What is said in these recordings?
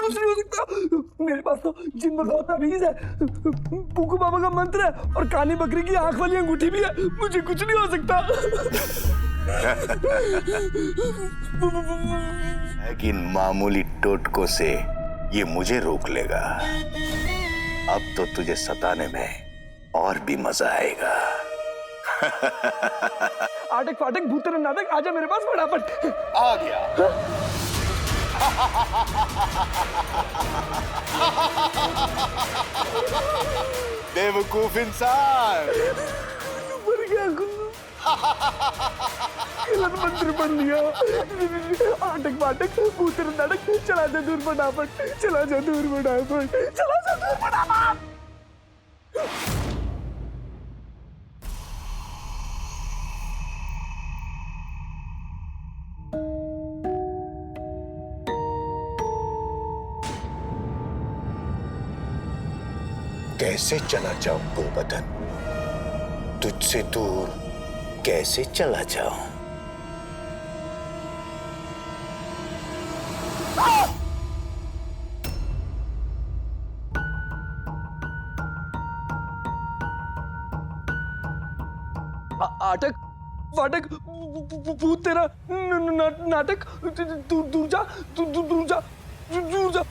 कुछ नहीं हो सकता। मेरे पास तो जिन भगाओ ताबीज है, पुकू बाबा का मंत्र है और काली बकरी की आंख वाली अंगूठी भी है। मुझे कुछ नहीं हो सकता। लेकिन मामूली टोटकों से ये मुझे रोक लेगा। अब तो तुझे सताने में और भी मजा आएगा। आटक फाटक भूतन नाटक, आजा मेरे पास फटाफट। आ गया। बेवकूफ इंसान। मर गया गुल्लू। गलत मंत्र पढ़ लिया। आटक फाटक भूतन नाटक, चला जा दूर फटाफट, चला जा दूर फटाफट, चला जा दूर फटाफट। कैसे चला जाऊं गुलबदन, तुझसे दूर कैसे चला जाऊं? आटक फाटक भूत तेरा नाटक, दूर जा, दूर जा, दूर जा।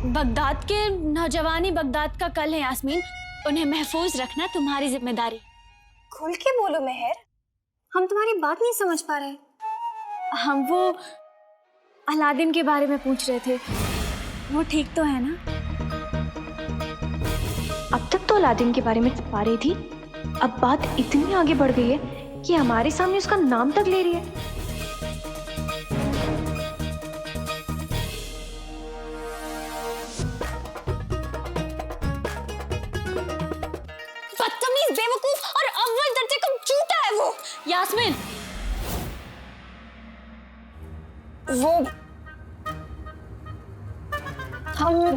बगदाद के नौजवानी बगदाद का कल है यास्मीन, उन्हें महफूज रखना तुम्हारी जिम्मेदारी। खुल के बोलो मेहर, हम तुम्हारी बात नहीं समझ पा रहे। हम वो अलादीन के बारे में पूछ रहे थे, वो ठीक तो है ना? अब तक तो अलादीन के बारे में छुपा रही थी, अब बात इतनी आगे बढ़ गई है कि हमारे सामने उसका नाम तक ले रही है। बदतमीज, बेवकूफ और अव्वल दर्जे का झूठा है वो। यास्मीन, वो हम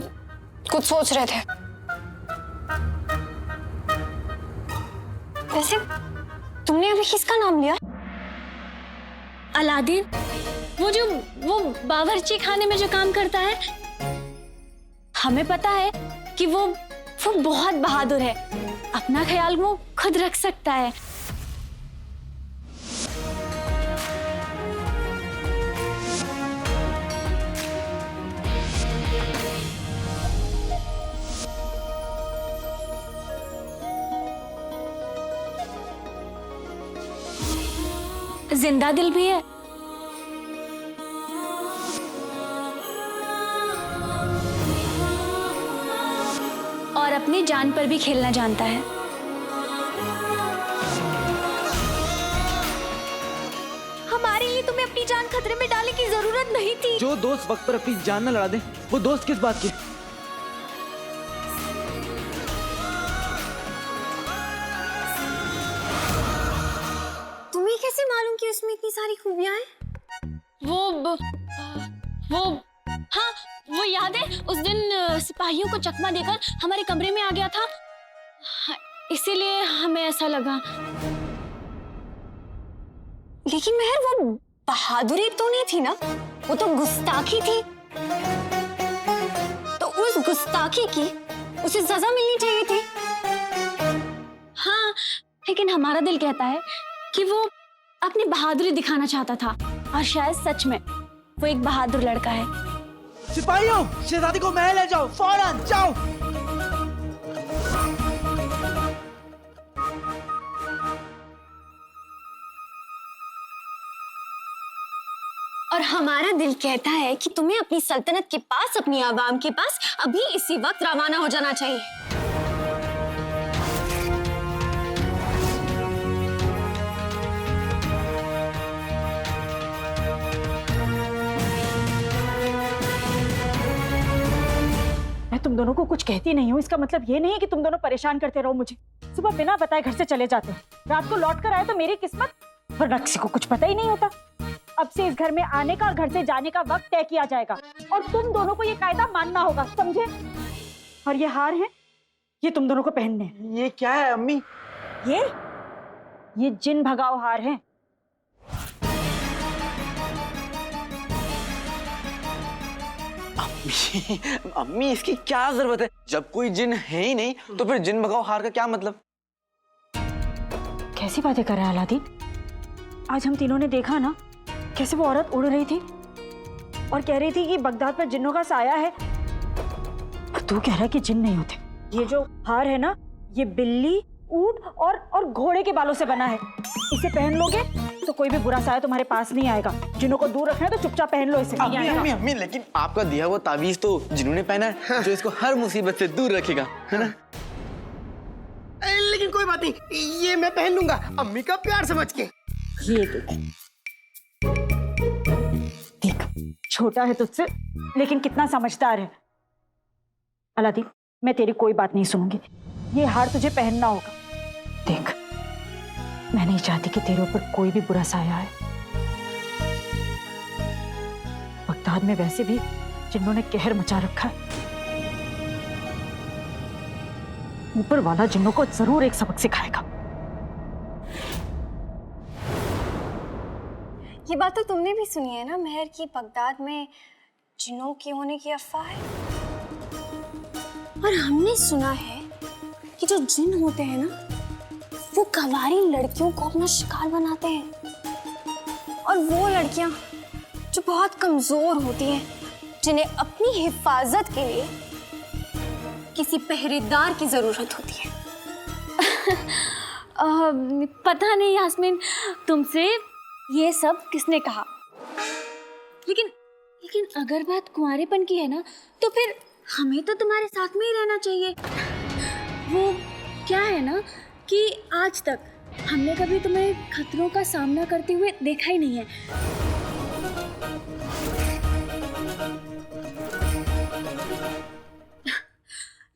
कुछ सोच रहे थे। वैसे तुमने अभी किसका नाम लिया? अलादीन, वो बावर्ची खाने में जो काम करता है। हमें पता है कि वो बहुत बहादुर है, अपना ख्याल वो खुद रख सकता है। जिंदा दिल भी है। और अपनी जान पर भी खेलना जानता है। हमारे लिए तुम्हें अपनी जान खतरे में डालने की जरूरत नहीं थी। जो दोस्त वक्त पर अपनी जान न लड़ा दे, वो दोस्त किस बात की? तुम्हें कैसे मालूम कि उसमें इतनी सारी खूबियां हैं? हाँ, वो याद है उस दिन सिपाहियों को चकमा देकर हमारे कमरे में आ गया था, इसीलिए हमें ऐसा लगा। लेकिन मेहर, वो बहादुरी तो नहीं थी ना, वो तो गुस्ताखी थी। तो उस गुस्ताखी की उसे सजा मिलनी चाहिए थी। हाँ, लेकिन हमारा दिल कहता है कि वो अपनी बहादुरी दिखाना चाहता था, और शायद सच में वो एक बहादुर लड़का है। सिपाहियों, शहजादी को महल ले जाओ, फौरन जाओ। और हमारा दिल कहता है कि तुम्हें अपनी सल्तनत के पास, अपनी आवाम के पास अभी इसी वक्त रवाना हो जाना चाहिए। मैं तुम दोनों को कुछ कहती नहीं हूँ, इसका मतलब ये नहीं है कि तुम दोनों परेशान करते रहो मुझे। सुबह बिना बताए घर से चले जाते हैं, रात को लौट कर आए तो मेरी किस्मत, वरना किसी को कुछ पता ही नहीं होता। अब से इस घर में आने का और घर से जाने का वक्त तय किया जाएगा, और तुम दोनों को ये कायदा मानना होगा, समझे? और ये हार है, ये तुम दोनों को पहनने हैं। ये क्या है अम्मी? ये जिन भगाओ हार है। अम्मी इसकी क्या जरूरत है? जब कोई जिन है ही नहीं तो फिर जिन भगाओ हार का क्या मतलब? कैसी बातें कर रहा है अलादीन? आज हम तीनों ने देखा ना कैसे वो औरत उड़ रही थी और कह रही थी कि बगदाद पर जिन्नों का साया है, और तू कह रहा है कि जिन नहीं होते। ये जो हार है ना, ये बिल्ली, ऊंट और घोड़े के बालों से बना है। इसे पहन लोगे तो कोई भी बुरा साया तुम्हारे पास नहीं आएगा। जिन्हों को दूर रखना है तो चुपचाप पहन लो इसे। अम्मी लेकिन आपका दिया हुआ ताबीज तो जिन्होंने पहना है, जो इसको हर मुसीबत से दूर रखेगा, है ना? लेकिन कोई बात नहीं, ये मैं पहन लूंगा अम्मी का प्यार समझ के। ये देख, छोटा है तुझसे लेकिन कितना समझदार है। अलादीन, मैं तेरी कोई बात नहीं सुनूंगी। ये हार तुझे पहनना होगा। देख, मैं नहीं चाहती कि तेरे ऊपर कोई भी बुरा साया आए। बगदाद में वैसे भी जिन्होंने कहर मचा रखा है, ऊपर वाला जिन्नों को जरूर एक सबक सिखाएगा। ये बात तो तुमने भी सुनी है ना मेहर, की बगदाद में जिन्नों के होने की अफवाह है। और हमने सुना है कि जो जिन होते हैं ना, वो गंवारी लड़कियों को अपना शिकार बनाते हैं। और वो लड़कियां जो बहुत कमजोर होती हैं, जिन्हें अपनी हिफाजत के लिए किसी पहरेदार की जरूरत होती है। पता नहीं यास्मीन, तुमसे ये सब किसने कहा? लेकिन अगर बात कुंवारेपन की है ना, तो फिर हमें तो तुम्हारे साथ में ही रहना चाहिए। वो क्या है ना कि आज तक हमने कभी तुम्हें खतरों का सामना करते हुए देखा ही नहीं है।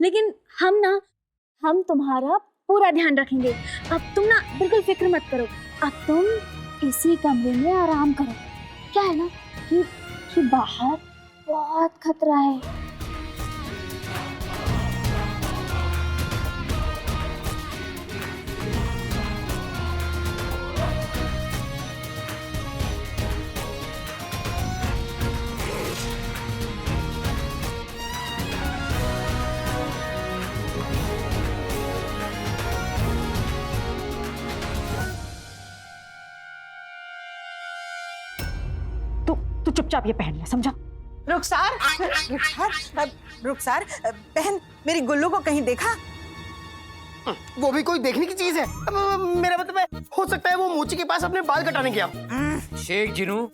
लेकिन हम तुम्हारा पूरा ध्यान रखेंगे। अब तुम ना बिल्कुल फिक्र मत करो। अब तुम इसी कमरे में आराम करो। क्या है ना कि बाहर बहुत खतरा है। तू चुपचाप ये पहन ले, समझा? रुखसार बहन, मेरी गुल्लू को कहीं देखा? वो भी कोई देखने की चीज है? मेरा मतलब है, हो सकता है वो मोची के पास अपने बाल कटाने गया। शेख जिनू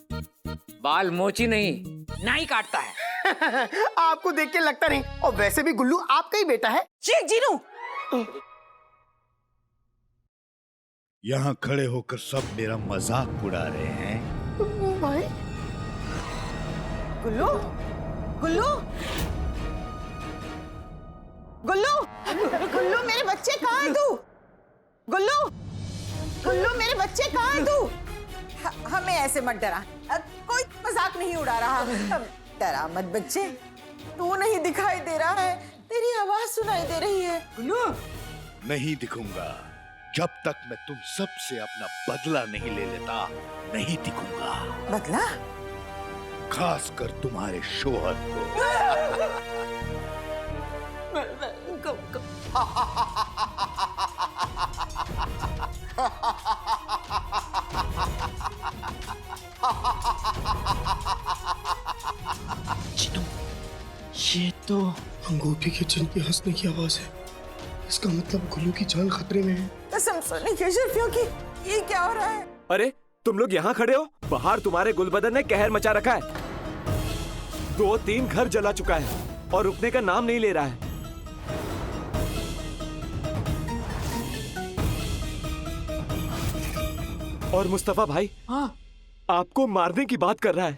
बाल मोची नहीं, नाई काटता है। आपको देख के लगता नहीं, और वैसे भी गुल्लू आपका ही बेटा है। शेख जीनू, यहाँ खड़े होकर सब मेरा मजाक उड़ा रहे हैं। भाई गुल्लू, गुल्लू, गुल्लू, गुल्लू मेरे बच्चे कहाँ है तू? गुल्लू, गुल्लू मेरे बच्चे कहाँ है तू? हमें ऐसे मत डरा, कोई मजाक नहीं उड़ा रहा। डरा मत बच्चे, तू नहीं दिखाई दे रहा है, तेरी आवाज सुनाई दे रही है। गुल्लू, नहीं दिखूंगा जब तक मैं तुम सबसे अपना बदला नहीं ले लेता, नहीं दिखूंगा। बदला? खासकर तुम्हारे शोहर को। ये तो अंगूठी के जिन की हंसने की आवाज है। इसका मतलब गुल्लू की जान खतरे में है। कसम सोने की शर्फियों की, ये क्या हो रहा है? अरे तुम लोग यहाँ खड़े हो, बाहर तुम्हारे गुलबदन ने कहर मचा रखा है। 2-3 घर जला चुका है और रुकने का नाम नहीं ले रहा है। और मुस्तफा भाई, हाँ, आपको मारने की बात कर रहा है।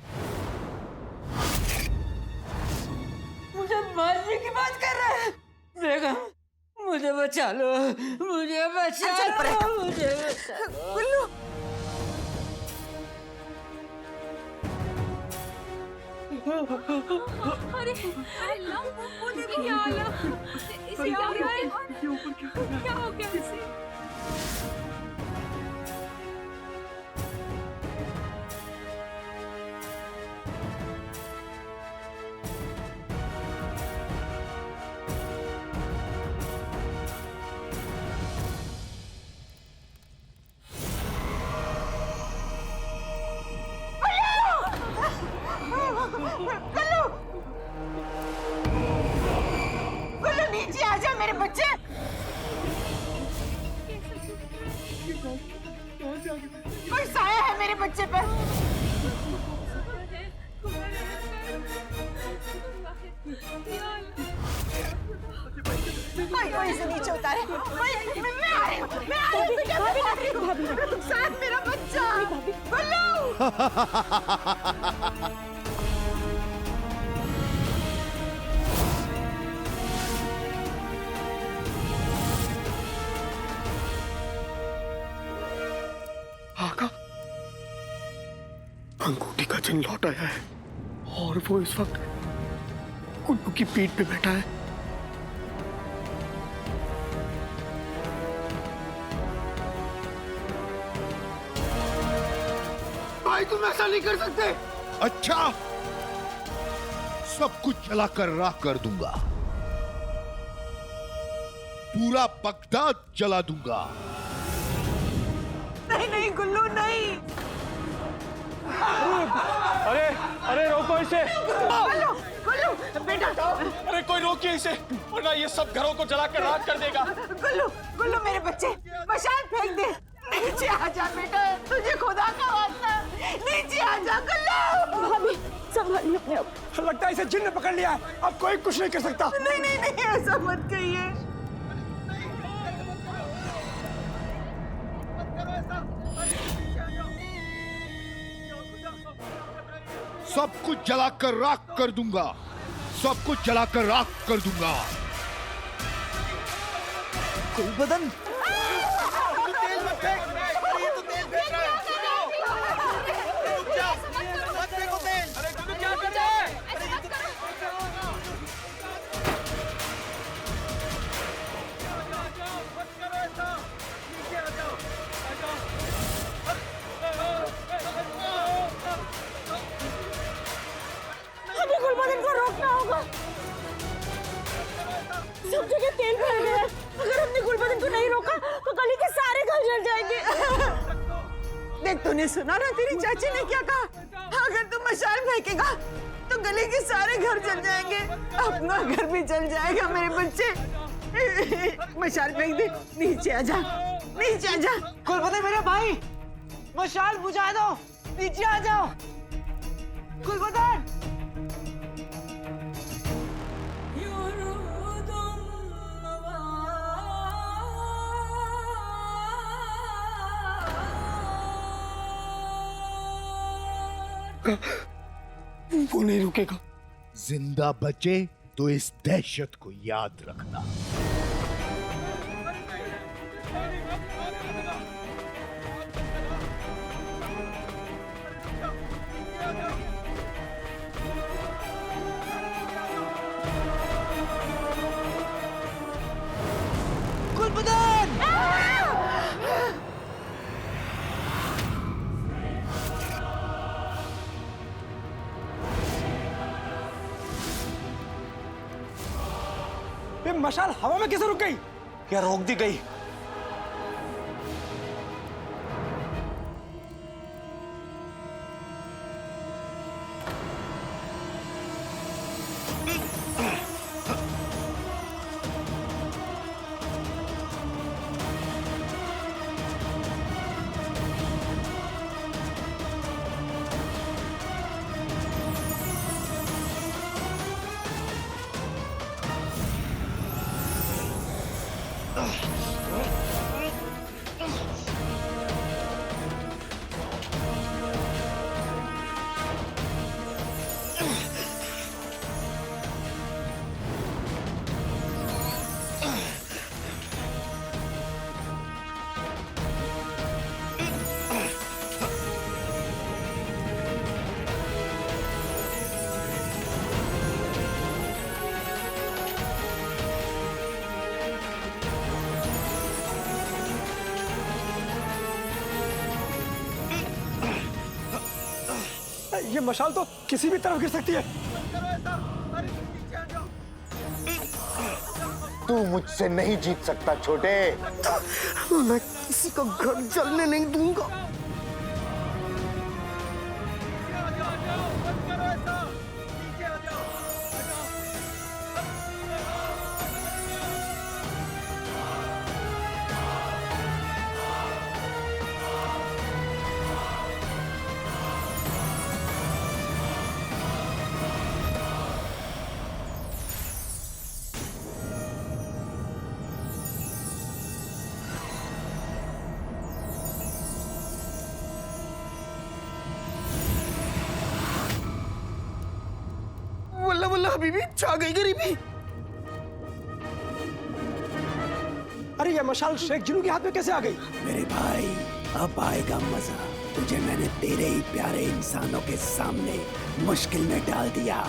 मुझे मारने की बात कर रहा है। बेगम, मुझे बचा लो, मुझे बचा लो, मुझे बचा लो। गुल्लू, अरे अल्लाह, वो देखो क्या हो गया? इसे क्या हो गया है? क्या हो गया इसे? कोई साया है मेरे बच्चे पे। कोई इसे नीचे उतारे। मैं आ रही हूँ, मैं आ रही हूँ बेटा, मैं आ रही हूँ। साथ मेरा बच्चा गुल्लू। आका, अंगूठी का चिन्ह लौट आया है और वो इस वक्त गुल्लू की पीठ पे बैठा है। भाई तुम ऐसा नहीं कर सकते। अच्छा, सब कुछ जलाकर राख कर दूंगा, पूरा बगदाद जला दूंगा। नहीं नहीं गुल्लू नहीं। अरे अरे रोको इसे। गुल्लू गुल्लू बेटा। अरे कोई रोकिए इसे, वरना ये सब घरों को जलाकर राख कर देगा। गुल्लू गुल्लू मेरे बच्चे, मशाल फेंक दे। नीचे आ जा बेटा, तुझे खुदा का वास्ता, नीचे आ जा गुल्लू। भाभी संभालिए अपने आप। लगता है इसे जिन्न ने पकड़ लिया है, अब कोई कुछ नहीं कर सकता। नहीं नहीं नहीं, ऐसा मत कहिए। सब कुछ जलाकर राख कर दूंगा, सब कुछ जलाकर राख कर दूंगा। गुलबदन, हमें गुलबदन को रोकना होगा। सब जगह तेल भर गया है। अगर हमने गुलबदन को नहीं रोका तो गली के सारे घर जल जाएंगे। देख, तूने सुना ना तेरी चाची ने क्या कहा? अगर तू मशाल फेंकेगा तो गली के सारे घर जल जाएंगे, अपना घर भी जल जाएगा। मेरे बच्चे मशाल फेंक दे, नीचे आ जा, नीचे आ जा। गुलबदन मेरा भाई, मशाल बुझा दो, नीचे आ जाओ। गुलबदन वो नहीं रुकेगा। जिंदा बचे तो इस दहशत को याद रखना। गुलबदन ये मशाल हवा में कैसे रुक गई? क्या रोक दी गई? ये मशाल तो किसी भी तरफ गिर सकती है। तू मुझसे नहीं जीत सकता छोटे। मैं किसी का घर जलने नहीं दूंगा। अल्लाह बीबी छा गई गरीबी। अरे ये मशाल शेख जिनू के हाथ में कैसे आ गई? मेरे भाई अब आएगा मजा। तुझे मैंने तेरे ही प्यारे इंसानों के सामने मुश्किल में डाल दिया।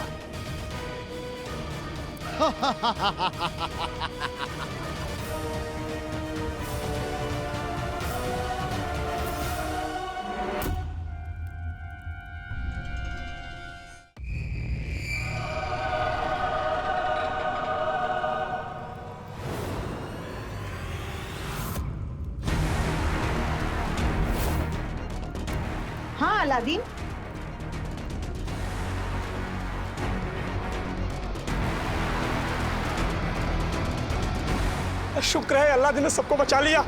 हाँ अलादीन, शुक्र है अल्लाह ने सबको बचा लिया।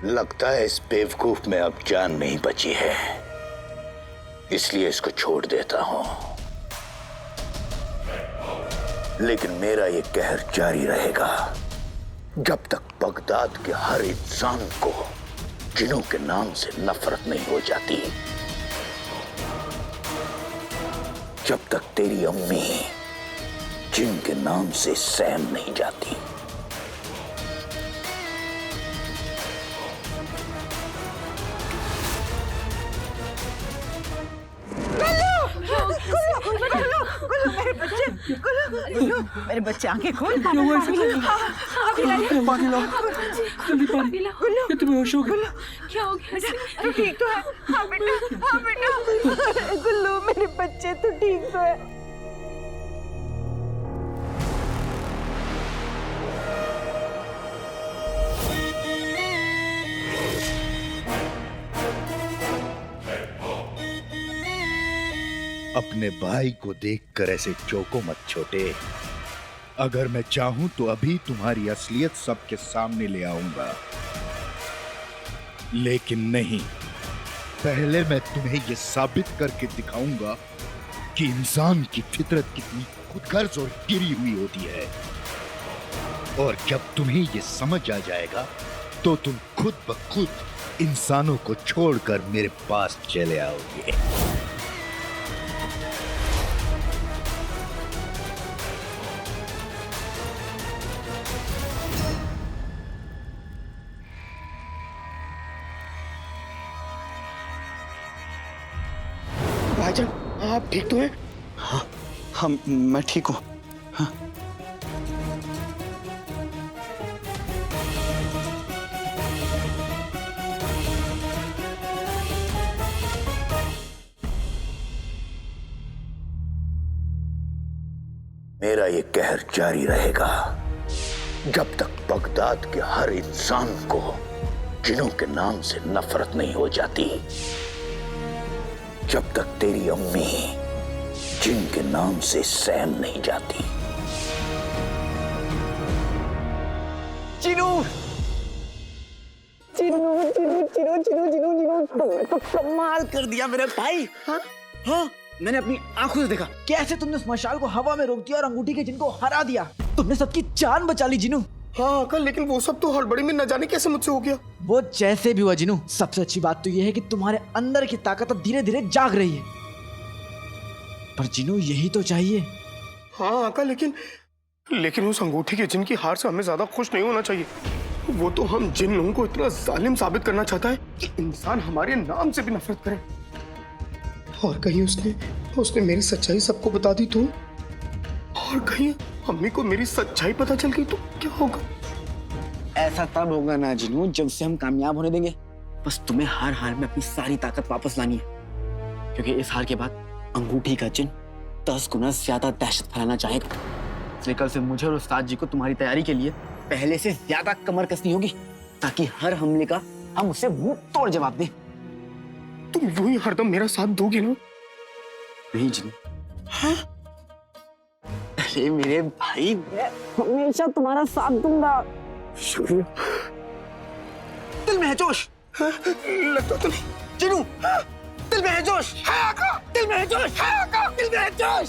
लगता है इस बेवकूफ में अब जान नहीं बची है, इसलिए इसको छोड़ देता हूं। लेकिन मेरा ये कहर जारी रहेगा जब तक बगदाद के हर इंसान को जिनों के नाम से नफरत नहीं हो जाती, जब तक तेरी अम्मी जिन के नाम से सैम नहीं जाती। मेरे बच्चे आंखें खोल। क्या हो गया? तू ठीक तो है? हाँ बेटा, हाँ बेटा। गुल्लू मेरे बच्चे, तू ठीक तो है? अपने भाई को देखकर ऐसे चौंको मत छोटे। अगर मैं चाहूं तो अभी तुम्हारी असलियत सबके सामने ले आऊंगा, लेकिन नहीं, पहले मैं तुम्हें यह साबित करके दिखाऊंगा कि इंसान की फितरत कितनी खुदगर्ज और गिरी हुई होती है। और जब तुम्हें यह समझ आ जाएगा तो तुम खुद ब खुद इंसानों को छोड़कर मेरे पास चले आओगे। भाईजान आप ठीक तो हैं? हाँ मैं ठीक हूँ। हाँ। मेरा ये कहर जारी रहेगा जब तक बगदाद के हर इंसान को जिनों के नाम से नफरत नहीं हो जाती, जब तक तेरी अम्मी जिन के नाम से सैम नहीं जाती। चिनू चिनू चिनू चिनू चिनू चिनू चिनू तो कमाल कर दिया मेरे भाई। हाँ हाँ, मैंने अपनी आंखों से देखा कैसे तुमने उस मशाल को हवा में रोक दिया और अंगूठी के जिनको हरा दिया। तुमने सबकी जान बचा ली जिनू। हाँ अंकल, लेकिन वो सब तो हड़बड़ी में न जाने कैसे मुझसे हो गया। वो जैसे भी हुआ जिनू, सबसे अच्छी बात तो ये है कि तुम्हारे अंदर की ताकत अब धीरे धीरे जाग रही है। पर जिनू यही तो चाहिए। हाँ अंकल, लेकिन उस अंगूठी के जिन की हार से हमें ज्यादा खुश नहीं होना चाहिए। वो तो हम जिन लोगों को इतना जालिम साबित करना चाहता है कि इंसान हमारे नाम से भी नफरत करे। और कहीं उसने मेरी सच्चाई सबको बता दी तो, और कहीं अम्मी को मेरी सच्चाई पता चल गई तो क्या होगा? ऐसा तब होगा ना जिनू जब से हम कामयाब होने देंगे। बस तुम्हें हर हाल में अपनी सारी ताकत वापस लानी है, क्योंकि इस हार के बाद अंगूठी का जिन 10 गुना ज्यादा दहशत फैलाना चाहेगा। इसलिए कल से मुझे और उस्ताद जी को तुम्हारी तैयारी के लिए पहले से ज्यादा कमर कसनी होगी, ताकि हर हमले का हम उसे मुंह तोड़ जवाब दें। तुम यूं ही हरदम मेरा साथ दोगे ना? नहीं जिनू। हाँ? अरे मेरे भाई, मैं हमेशा तुम्हारा साथ दूंगा। शुक्रिया। दिल में है जोश। लगता तो नहीं। जिनू, दिल में है जोश। दिल में है जोश। दिल में है जोश।